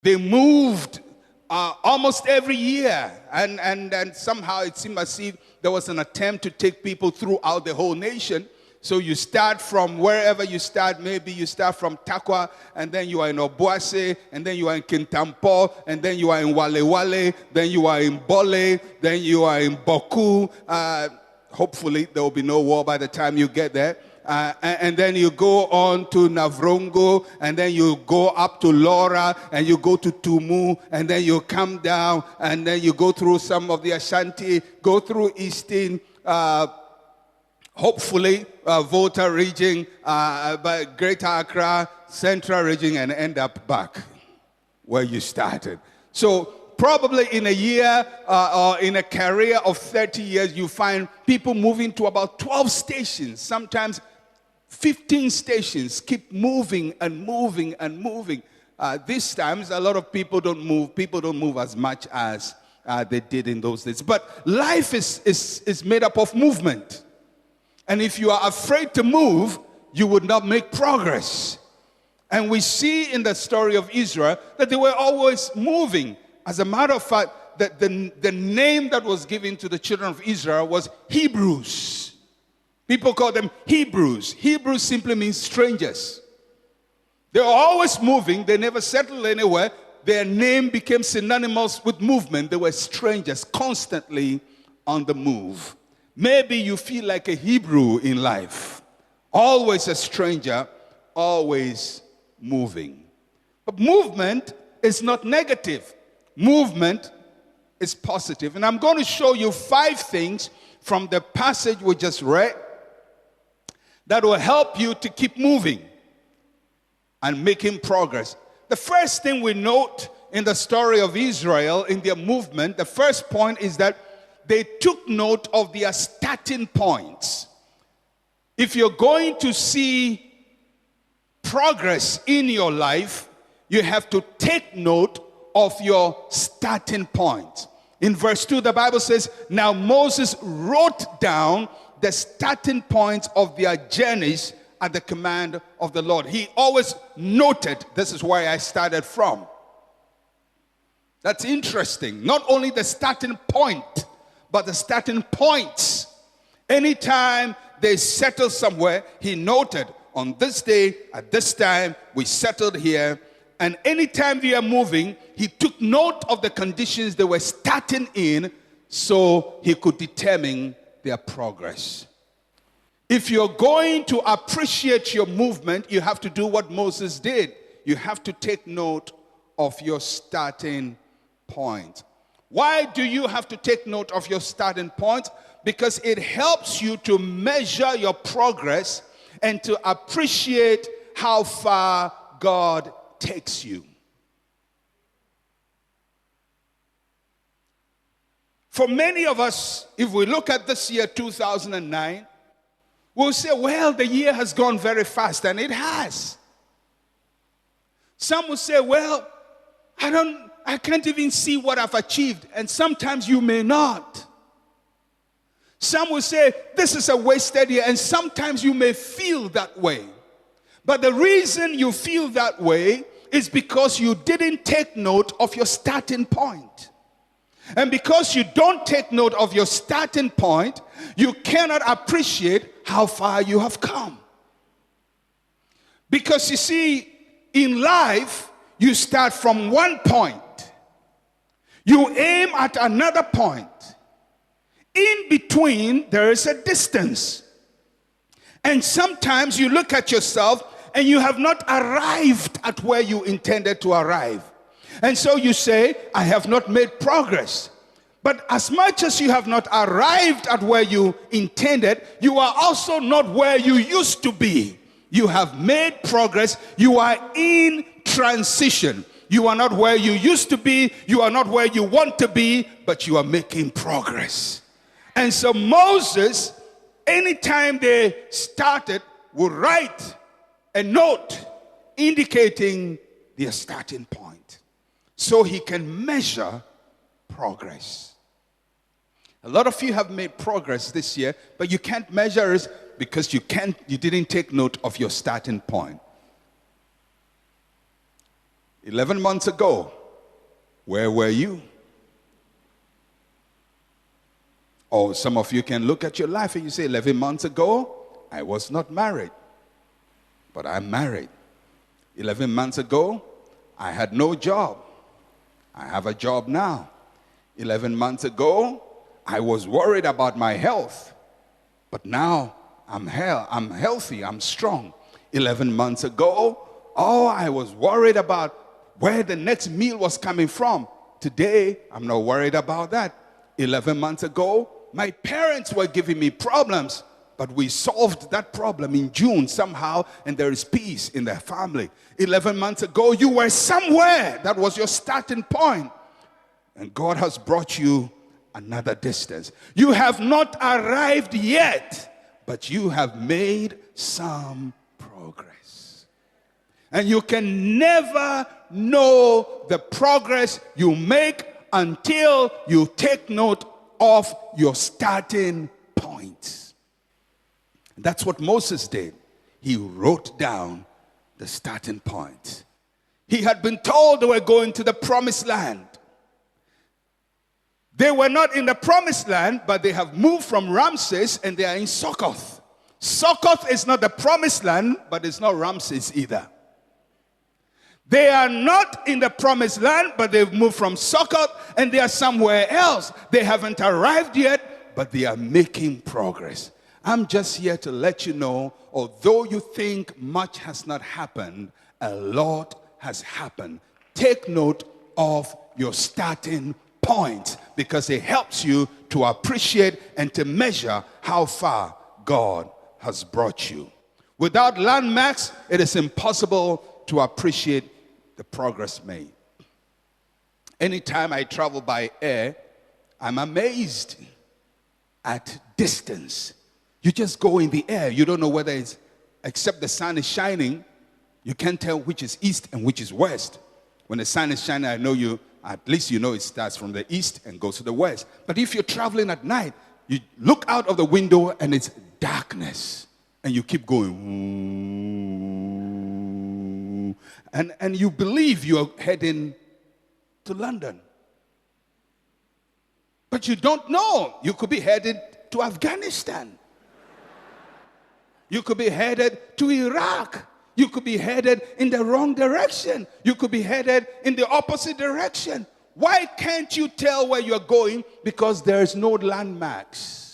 They moved almost every year, and somehow it seemed as if there was an attempt to take people throughout the whole nation. So you start from wherever you start. Maybe you start from Takwa, and then you are in Obuase, and then you are in Kintampo, and then you are in Wale Wale, then you are in Bole, then you are in Boku. Hopefully there will be no war by the time you get there. And then you go on to Navrongo, and then you go up to Laura, and you go to Tumu, and then you come down, and then you go through some of the Ashanti, go through Eastern, hopefully Volta region, but Greater Accra, Central region, and end up back where you started. So probably in a year or in a career of 30 years, you find people moving to about 12 stations, sometimes 15 stations, keep moving and moving and moving. These times, a lot of people don't move. People don't move as much as they did in those days. But life is made up of movement. And if you are afraid to move, you would not make progress. And we see in the story of Israel that they were always moving. As a matter of fact, that the name that was given to the children of Israel was Hebrews. People call them Hebrews. Hebrews simply means strangers. They were always moving. They never settled anywhere. Their name became synonymous with movement. They were strangers, constantly on the move. Maybe you feel like a Hebrew in life. Always a stranger, always moving. But movement is not negative. Movement is positive. And I'm going to show you 5 things from the passage we just read that will help you to keep moving and making progress. The first thing we note in the story of Israel, in their movement, the first point is that they took note of their starting points. If you're going to see progress in your life, you have to take note of your starting point. In verse 2, the Bible says, now Moses wrote down the starting points of their journeys at the command of the Lord. He always noted, this is where I started from. That's interesting. Not only the starting point, but the starting points. Anytime they settled somewhere, he noted, on this day, at this time, we settled here. And anytime they are moving, he took note of the conditions they were starting in so he could determine their progress. If you're going to appreciate your movement, you have to do what Moses did. You have to take note of your starting point. Why do you have to take note of your starting point? Because it helps you to measure your progress and to appreciate how far God takes you. For many of us, if we look at this year 2009, we'll say, well, the year has gone very fast, and it has. Some will say, well, I can't even see what I've achieved, and sometimes you may not. Some will say, this is a wasted year, and sometimes you may feel that way. But the reason you feel that way is because you didn't take note of your starting point. And because you don't take note of your starting point, you cannot appreciate how far you have come. Because you see, in life, you start from one point. You aim at another point. In between, there is a distance. And sometimes you look at yourself and you have not arrived at where you intended to arrive. And so you say, I have not made progress. But as much as you have not arrived at where you intended, you are also not where you used to be. You have made progress. You are in transition. You are not where you used to be. You are not where you want to be, but you are making progress. And so Moses, anytime they started, would write a note indicating their starting point, so he can measure progress. A lot of you have made progress this year, but you can't measure it because you didn't take note of your starting point. 11 months ago, where were you? Or some of you can look at your life and you say, 11 months ago, I was not married, but I'm married. 11 months ago, I had no job. I have a job now. 11 months ago, I was worried about my health, but now I'm healthy, I'm strong. 11 months ago, I was worried about where the next meal was coming from. Today, I'm not worried about that. 11 months ago, my parents were giving me problems, but we solved that problem in June somehow, and there is peace in the family. 11 months ago, you were somewhere. That was your starting point. And God has brought you another distance. You have not arrived yet, but you have made some progress. And you can never know the progress you make until you take note of your starting point. That's what Moses did. He wrote down the starting point. He had been told they were going to the promised land. They were not in the promised land, but they have moved from Ramses and they are in Succoth. Succoth is not the promised land, but it's not Ramses either. They are not in the promised land, but they've moved from Succoth and they are somewhere else. They haven't arrived yet, but they are making progress. I'm just here to let you know, although you think much has not happened, a lot has happened. Take note of your starting point because it helps you to appreciate and to measure how far God has brought you. Without landmarks, it is impossible to appreciate the progress made. Anytime I travel by air, I'm amazed at distance. You just go in the air. You don't know whether it's, except the sun is shining, you can't tell which is east and which is west. When the sun is shining, I know at least you know it starts from the east and goes to the west. But if you're traveling at night, you look out of the window and it's darkness. And you keep going. And you believe you're heading to London. But you don't know. You could be headed to Afghanistan. You could be headed to Iraq. You could be headed in the wrong direction. You could be headed in the opposite direction. Why can't you tell where you're going? Because there's no landmarks.